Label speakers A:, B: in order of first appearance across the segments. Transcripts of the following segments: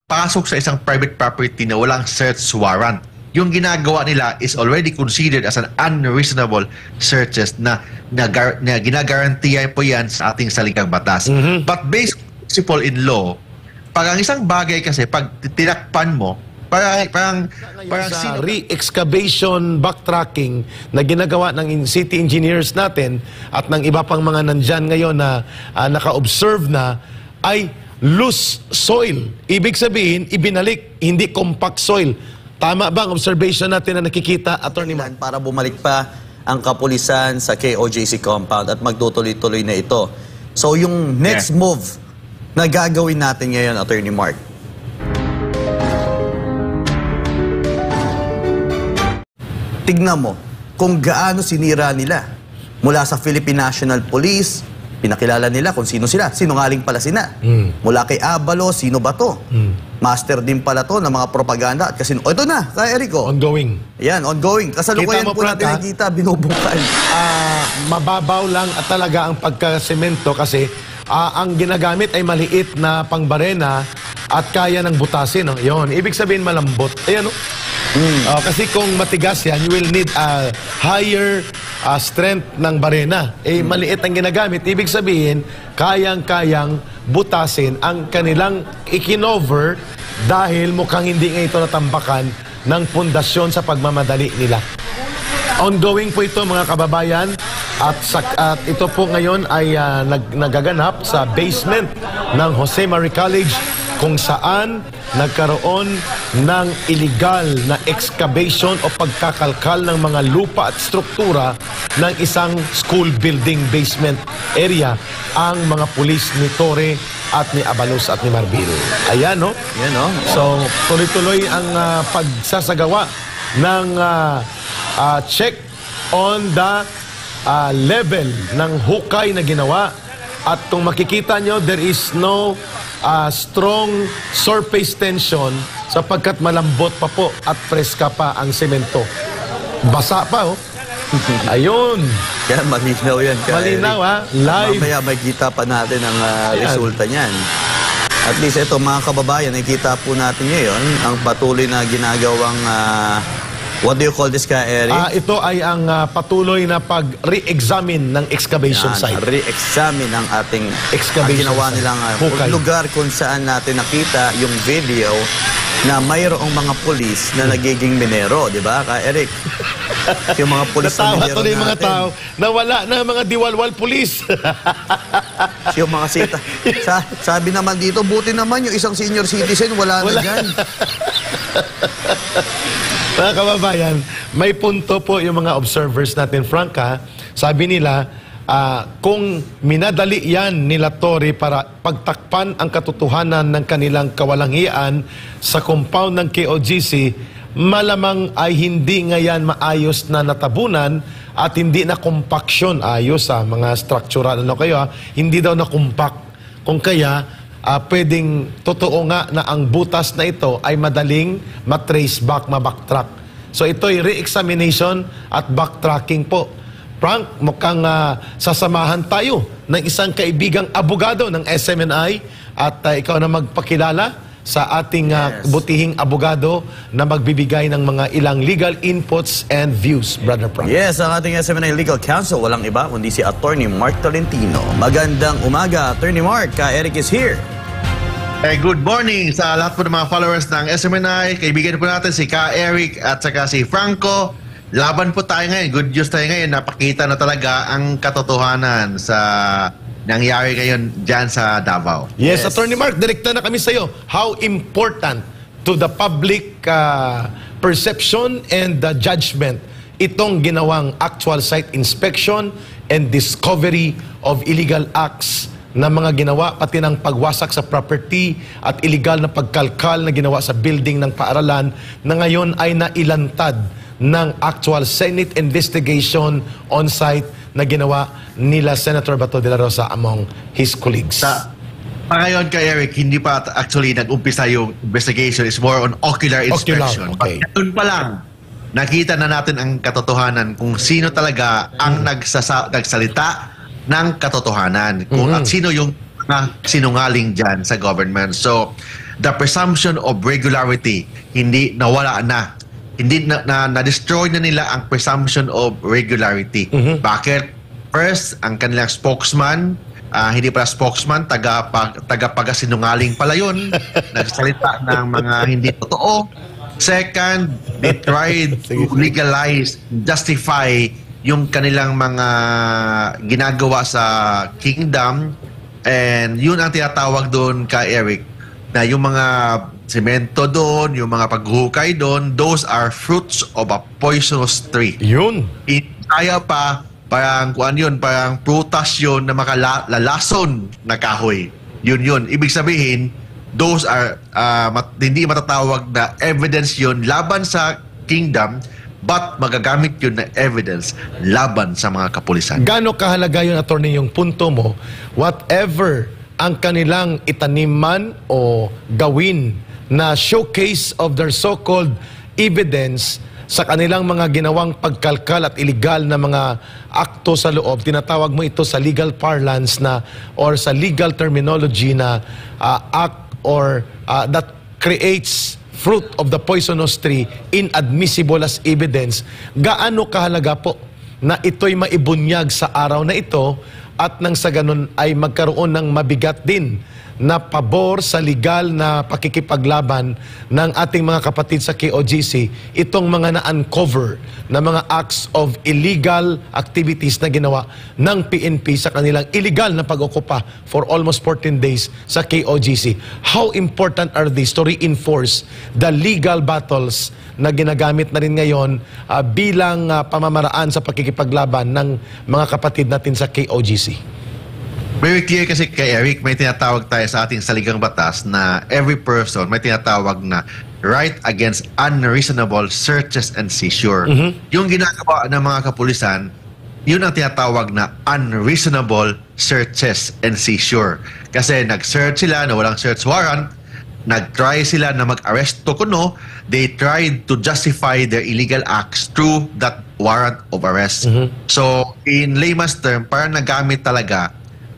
A: pasok sa isang private property na walang search warrant. Yung ginagawa nila is already considered as an unreasonable searches na ginagarantiya po yan sa ating saligang batas. But based on principle in law, pag ang isang bagay kasi, pag tinakpan mo, parang
B: sa re-excavation, backtracking na ginagawa ng city engineers natin at ng iba pang mga nandyan ngayon na naka-observe na ay loose soil. Ibig sabihin, ibinalik, hindi compact soil. Tama ba ang observation natin na nakikita, Attorney Mark?
C: Para bumalik pa ang kapulisan sa KOJC compound at magtutuloy-tuloy na ito. So yung next move na gagawin natin ngayon, Attorney Mark, tignan mo kung gaano sinira nila. Mula sa Philippine National Police, pinakilala nila kung sino sila. Sinungaling pala sila. Mula kay Abalo, sino ba to? Master din pala to ng mga propaganda. At kasi, ito na, kay Erico.
B: Ongoing.
C: Yan, ongoing. Kasalukuyan po natin nakikita, binubukal.
B: Mababaw lang at talaga ang pagkasemento kasi ang ginagamit ay maliit na pangbarena at kaya ng butasin. No? Yun. Ibig sabihin malambot. Ayan, no? Kasi kung matigas yan, you will need a higher strength ng barena. Maliit ang ginagamit. Ibig sabihin, kayang-kayang butasin ang kanilang ikinover dahil mukhang hindi nga ito natambakan ng pundasyon sa pagmamadali nila. Ongoing po ito, mga kababayan, at ito po ngayon ay nagaganap sa basement ng Jose Marie College kung saan nagkaroon ng illegal na excavation o pagkakalkal ng mga lupa at struktura ng isang school building basement area ang mga pulis ni Torre at ni Abalos at ni Marbil. Ayan, no?
C: Yan, no?
B: So, tuloy-tuloy ang pagsasagawa ng check on the level ng hukay na ginawa. At kung makikita nyo, there is no strong surface tension sapagkat malambot pa po at preska pa ang semento. Basa pa, oh. Ayun.
C: Kaya malinaw yan.
B: Malinaw, ha? Live.
C: Mamaya makikita pa natin ang resulta niyan. At least ito, mga kababayan, nakikita po natin ngayon ang patuloy na ginagawang what do you call this, ka, Eric?
B: Ito ay ang patuloy na pag-re-examine ng excavation site.
C: Re-examine ang ating
B: excavation
C: ginawa nilang lugar kung saan natin nakita yung video na mayroong mga pulis na nagiging minero, di ba, ka, Eric? Yung mga pulis na minero natin.
B: Yung mga tao na wala na mga diwalwal pulis.
C: Yung mga sita. Sabi naman dito, buti naman yung isang senior citizen, wala na dyan.
B: Mga kababayan, may punto po yung mga observers natin, Frank, ha? Sabi nila, kung minadali yan nila Torre para pagtakpan ang katotohanan ng kanilang kawalanghian sa compound ng KOJC, malamang ay hindi nga yan maayos na natabunan at hindi na compaction ayos sa mga structural. Ano kayo, ha? Hindi daw na compact. Kung kaya, pwedeng totoo nga na ang butas na ito ay madaling matrace back, mabacktrack. So ito'y re-examination at backtracking po. Frank, mukhang sasamahan tayo ng isang kaibigang abogado ng SMNI at ikaw na magpakilala sa ating butihing abogado na magbibigay ng mga ilang legal inputs and views, Brother Frank.
C: Yes, ang ating SMNI Legal Counsel, walang iba kundi si Attorney Mark Tolentino. Magandang umaga, Attorney Mark. Eric is here.
A: Good morning sa lahat po ng mga followers ng SMNI. Kaibigan po natin si Ka Eric at saka si Franco. Laban po tayo ngayon. Good news tayo ngayon. Napakita na talaga ang katotohanan sa nangyari ngayon dyan sa Davao.
B: Yes, Attorney Mark, direkta na kami sa iyo. How important to the public perception and the judgment itong ginawang actual site inspection and discovery of illegal acts na mga ginawa, pati ng pagwasak sa property at illegal na pagkalkal na ginawa sa building ng paaralan na ngayon ay nailantad ng actual Senate investigation on-site na ginawa nila Senator Bato de la Rosa among his colleagues.
A: Ngayon kay Eric, hindi pa actually nag-umpisa yung investigation. It's more on ocular inspection.
B: Okay.
A: Doon pa lang, nakita na natin ang katotohanan kung sino talaga ang nagsalita ng katotohanan. Kung at sino yung sinungaling dyan sa government. So, the presumption of regularity, hindi nawala na. Hindi na-destroy na nila ang presumption of regularity. Bakit? First, ang kanilang spokesman, hindi pala spokesman, tagapagasinungaling pala yun. Nagsalita ng mga hindi totoo. Second, they tried to legalize, justify yung kanilang mga ginagawa sa kingdom. And yun ang tinatawag doon kay Eric, na yung mga semento doon, yung mga paghuhukay doon, those are fruits of a poisonous tree.
B: Yun.
A: Kaya pa, parang kuan yun, parang prutas yun na makalalason na kahoy. Yun. Ibig sabihin, those are hindi matatawag na evidence yun laban sa kingdom, but magagamit yun na evidence laban sa mga kapulisan.
B: Gaano kahalaga yun, attorney, yung punto mo, whatever ang kanilang itanim man o gawin na showcase of their so-called evidence sa kanilang mga ginawang pagkalkal at illegal na mga akto sa loob, tinatawag mo ito sa legal parlance na or sa legal terminology na act or that creates fruit of the poisonous tree inadmissible as evidence. Gaano kahalaga po na ito'y maibunyag sa araw na ito at nang sa ganun ay magkaroon ng mabigat din na pabor sa legal na pakikipaglaban ng ating mga kapatid sa KOGC, itong mga na-uncover na mga acts of illegal activities na ginawa ng PNP sa kanilang illegal na pag-okupa for almost 14 days sa KOGC. How important are these to reinforce the legal battles na ginagamit na rin ngayon bilang pamamaraan sa pakikipaglaban ng mga kapatid natin sa KOGC?
A: Very clear kasi kay Eric, may tinatawag tayo sa ating saligang batas na every person may tinatawag na right against unreasonable searches and seizure. Yung ginagawa ng mga kapulisan, yun ang tinatawag na unreasonable searches and seizure. Kasi nag-search sila na walang search warrant, nag-try sila na mag-aresto kuno, they tried to justify their illegal acts through that warrant of arrest. So, in layman's term, parang nagamit talaga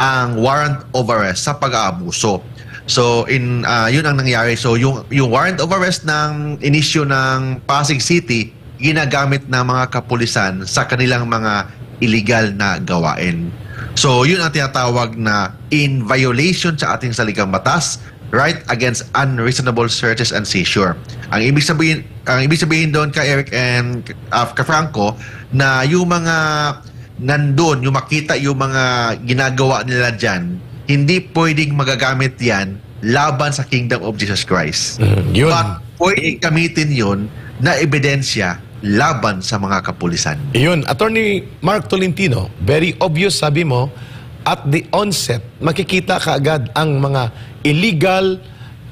A: ang warrant of arrest sa pag-aabuso. So yun ang nangyari. So yung warrant of arrest ng inisyu ng Pasig City ginagamit ng mga kapulisan sa kanilang mga illegal na gawain. So yun ang tinatawag na in violation sa ating saligang batas, right against unreasonable searches and seizure. Ang ibig sabihin doon kay Eric and kay Franco na yung mga nandun, yung makita yung mga ginagawa nila dyan, hindi pwedeng magagamit yan laban sa Kingdom of Jesus Christ.
B: Yun.
A: But pwedeng gamitin yun na ebidensya laban sa mga kapulisan.
B: Yun. Attorney Mark Tolentino, very obvious, sabi mo, at the onset, makikita kaagad ang mga illegal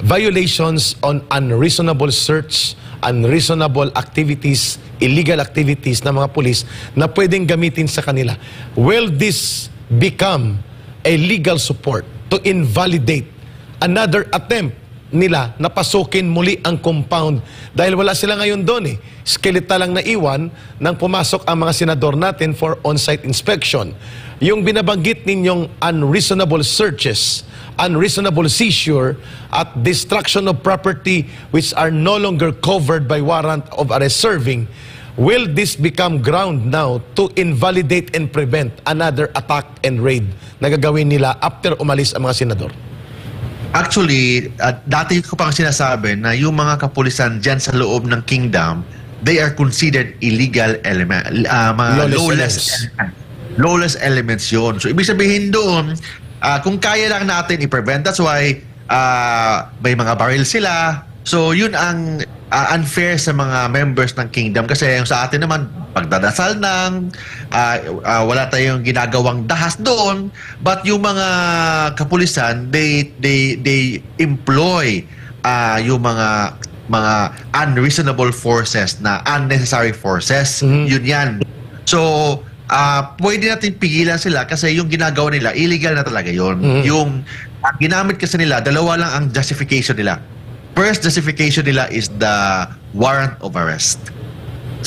B: violations on unreasonable search, unreasonable activities, illegal activities ng mga pulis na pwedeng gamitin sa kanila. Will this become a legal support to invalidate another attempt nila na pasukin muli ang compound? Dahil wala sila ngayon doon eh. Skeletal lang naiwan nang pumasok ang mga senador natin for on-site inspection. Yung binabanggit ninyong unreasonable searches, unreasonable seizure at destruction of property which are no longer covered by warrant of arrest serving, will this become ground now to invalidate and prevent another attack and raid na gagawin nila after umalis ang mga senador?
A: Actually, dati ko pang sinasabi na yung mga kapulisan dyan sa loob ng kingdom, they are considered illegal element, mga lawless elements yun. So, ibig sabihin doon, kung kaya lang natin i-prevent, that's why may mga baril sila. So, yun ang unfair sa mga members ng kingdom kasi yung sa atin naman, pagdadasal ng wala tayong ginagawang dahas doon, but yung mga kapulisan, they employ yung mga unreasonable forces na unnecessary forces. Yun yan. So, pwede natin pigilan sila kasi yung ginagawa nila, illegal na talaga yun. Yung ginamit kasi nila, dalawa lang ang justification nila. First justification nila is the warrant of arrest.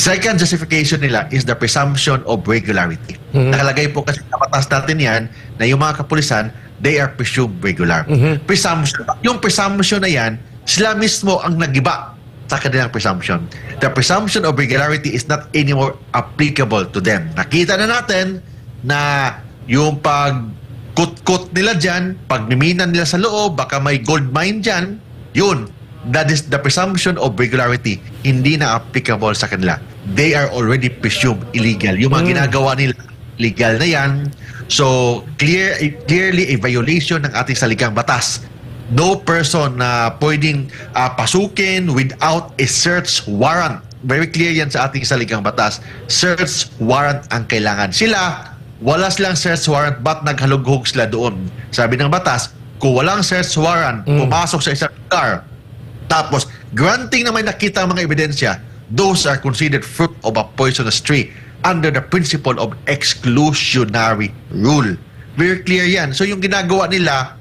A: Second justification nila is the presumption of regularity. Nakalagay po kasi sa batas natin yan na yung mga kapulisan, they are presumed regular. Presumption. Yung presumption na yan, sila mismo ang nagiba sa kanilang presumption. The presumption of regularity is not anymore applicable to them. Nakita na natin na yung pag-kut-kut nila dyan, pagmiminan nila sa loob, baka may gold mine dyan, yun, that is the presumption of regularity, hindi na applicable sa kanila. They are already presumed illegal. Yung mga ginagawa nila, legal na yan. So, clearly a violation ng ating saligang batas. No person na pwedeng pasukin without a search warrant. Very clear yan sa ating saligang batas. Search warrant ang kailangan. Sila, wala silang search warrant, but naghalughog sila doon. Sabi ng batas, kung walang search warrant, pumasok sa isang car, tapos granting na may nakita ang mga ebidensya, those are considered fruit of a poisonous tree under the principle of exclusionary rule. Very clear yan. So yung ginagawa nila,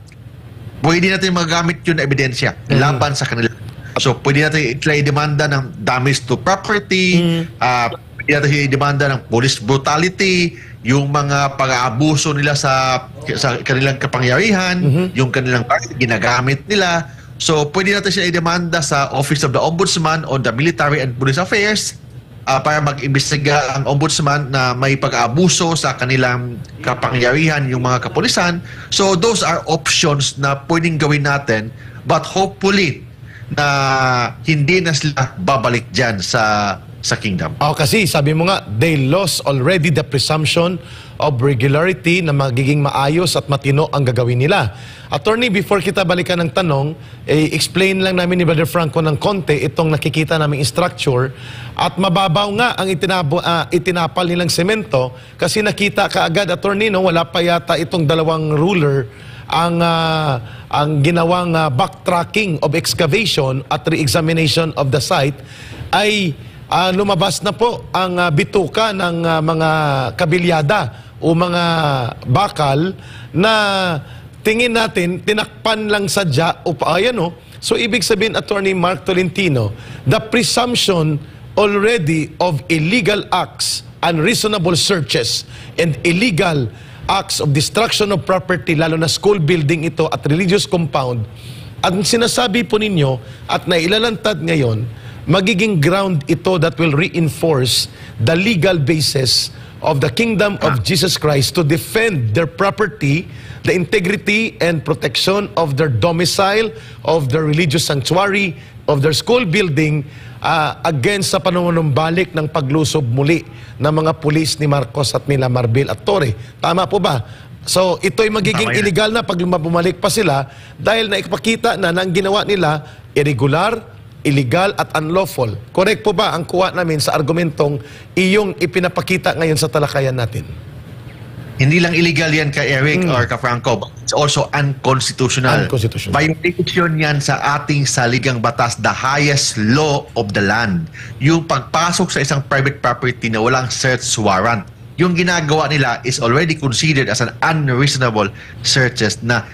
A: pwede natin magamit yun na ebidensya laban sa kanila. So pwede natin i-demanda ng damage to property, pwede natin i-demanda ng police brutality, yung mga pag-aabuso nila sa kanilang kapangyarihan, yung kanilang ginagamit nila. So, pwede natin siya i-demanda sa Office of the Ombudsman on the Military and Police Affairs para mag-imbestiga ang Ombudsman na may pag-aabuso sa kanilang kapangyarihan yung mga kapulisan. So, those are options na pwedeng gawin natin, but hopefully na hindi na sila babalik dyan sa kingdom.
B: Kasi sabi mo nga, they lost already the presumption of regularity na magiging maayos at matino ang gagawin nila. Attorney, before kita balikan ng tanong, explain lang namin ni Brother Franco ng konti itong nakikita naming structure at mababaw nga ang itinapal nilang semento kasi nakita kaagad, Attorney, no, wala pa yata itong dalawang ruler ang ginawang backtracking of excavation at re-examination of the site ay lumabas na po ang bituka ng mga kabilyada o mga bakal na tingin natin, tinakpan lang sadya o ayan o. So, ibig sabihin, Attorney Mark Tolentino, the presumption already of illegal acts, unreasonable searches, and illegal acts of destruction of property, lalo na school building ito at religious compound, at sinasabi po ninyo at nailalantad ngayon, magiging ground ito that will reinforce the legal basis of the kingdom of Jesus Christ to defend their property, the integrity and protection of their domicile, of their religious sanctuary, of their school building against sa panunumbalik ng paglusob muli ng mga pulis ni Marcos at nila Marbil at Torre. Tama po ba? So ito'y magiging illegal na pag bumalik pa sila dahil naipakita na ang ginawa nila irregular, illegal at unlawful. Correct po ba ang kuha namin sa argumentong iyong ipinapakita ngayon sa talakayan natin?
A: Hindi lang illegal yan ka Eric or ka Franco, but it's also unconstitutional.
B: Unconstitutional.
A: Violation yan sa ating saligang batas, the highest law of the land. Yung pagpasok sa isang private property na walang search warrant, yung ginagawa nila is already considered as an unreasonable searches na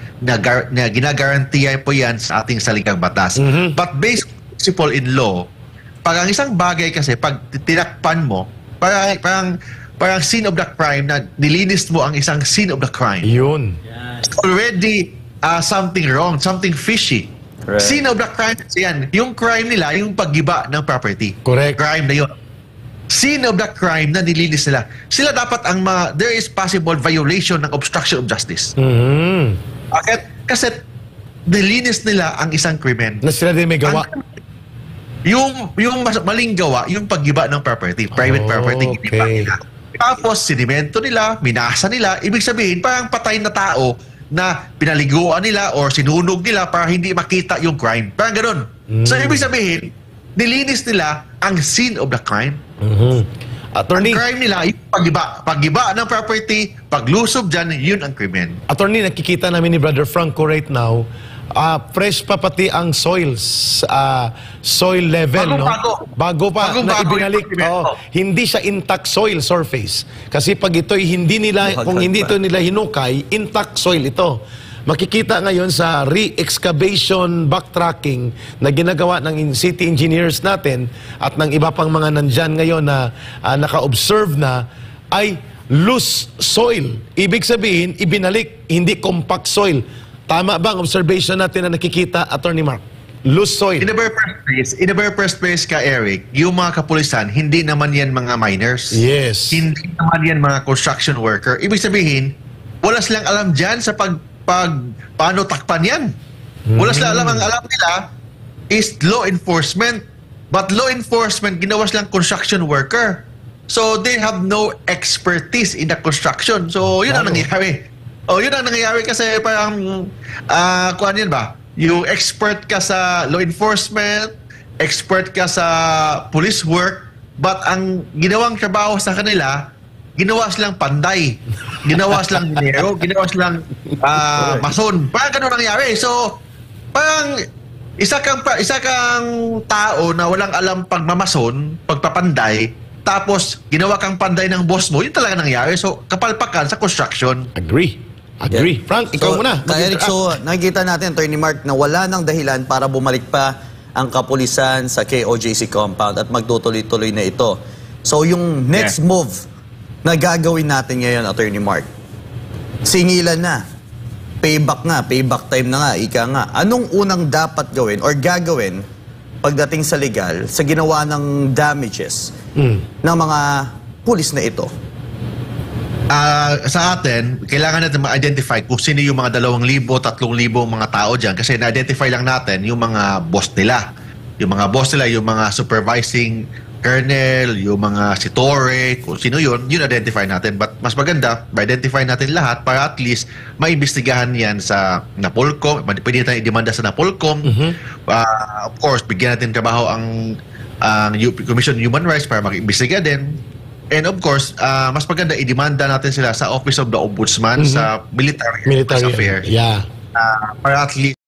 A: ginagarantiya po yan sa ating saligang batas. But based principle in law, pag ang isang bagay kasi, pag tinakpan mo, parang scene of the crime na nilinis mo ang isang scene of the crime.
B: Yun.
A: It's already something wrong, something fishy.
C: Correct.
A: Scene of the crime, yan. Yung crime nila, yung paggiba ng property.
B: Correct.
A: Crime na yun. Scene of the crime na nilinis nila. Sila dapat there is possible violation ng obstruction of justice. Okay? Kasi nilinis nila ang isang krimen.
B: Na sila din may gawa.
A: Yung maling gawa, yung paggiba ng property, private property, giniba nila. Tapos, sinimento nila, minasa nila, ibig sabihin, parang patay na tao na pinaliguan nila or sinunog nila para hindi makita yung crime. Parang ganun. So, ibig sabihin, nilinis nila ang scene of the crime.
B: Attorney,
A: ang crime nila, yung paggiba ng property, paglusob dyan, yun ang krimen.
B: Attorney, nakikita namin ni Brother Franco right now, fresh pa pati ang soil level, no? Bago pa na ibinalik. Hindi siya intact soil surface. Kasi pag ito'y kung hindi ito nila hinukay, intact soil ito. Makikita ngayon sa re-excavation backtracking na ginagawa ng city engineers natin at ng iba pang mga nandyan ngayon na naka-observe na ay loose soil. Ibig sabihin, ibinalik, hindi compact soil. Tama ba ang observation natin na nakikita, Attorney Mark? Loose soil.
A: In the very first place ka, Eric, yung mga kapulisan, hindi naman yan mga miners.
B: Yes.
A: Hindi naman yan mga construction worker. Ibig sabihin, wala silang alam dyan sa paano takpan yan. Wala silang alam. Ang alam nila is law enforcement. But law enforcement, ginawa silang construction worker. So, they have no expertise in the construction. So, yun ang nangyayari. Yun ang nangyayari kasi parang, kuhan yan ba? Yung expert ka sa law enforcement, expert ka sa police work, but ang ginawang trabaho sa kanila, ginawa silang panday, ginawa silang minero, ginawa silang mason. Parang ganun nangyari. So, parang isa kang tao na walang alam pagmamason, pagpapanday, tapos ginawa kang panday ng boss mo, yun talaga nangyari. So, kapalpakan sa construction.
B: Agree.
C: Yeah.
B: Frank, ikaw muna.
C: Eric, so nakikita natin, Attorney Mark, na wala nang dahilan para bumalik pa ang kapulisan sa KOJC compound at magtutuloy-tuloy na ito. So yung next move na gagawin natin ngayon, Attorney Mark, singilan na, payback time na nga, ika nga. Anong unang dapat gawin or gagawin pagdating sa legal sa ginawa ng damages ng mga pulis na ito?
A: Sa atin, kailangan natin ma-identify kung sino yung mga 2,000, 3,000 mga tao dyan. Kasi na-identify lang natin yung mga boss nila. Yung mga boss nila, yung mga supervising colonel, yung mga si Torre, kung sino yun identify natin. But mas maganda, ma-identify natin lahat para at least maimbestigahan yan sa Napolcom. Pwede natin i-demanda sa Napolcom. Of course, bigyan natin trabaho ang Commission on Human Rights para mag-imbestiga din. And of course, mas maganda i-demanda natin sila sa Office of the Ombudsman sa Military Affairs.
B: Yeah.
A: Para at least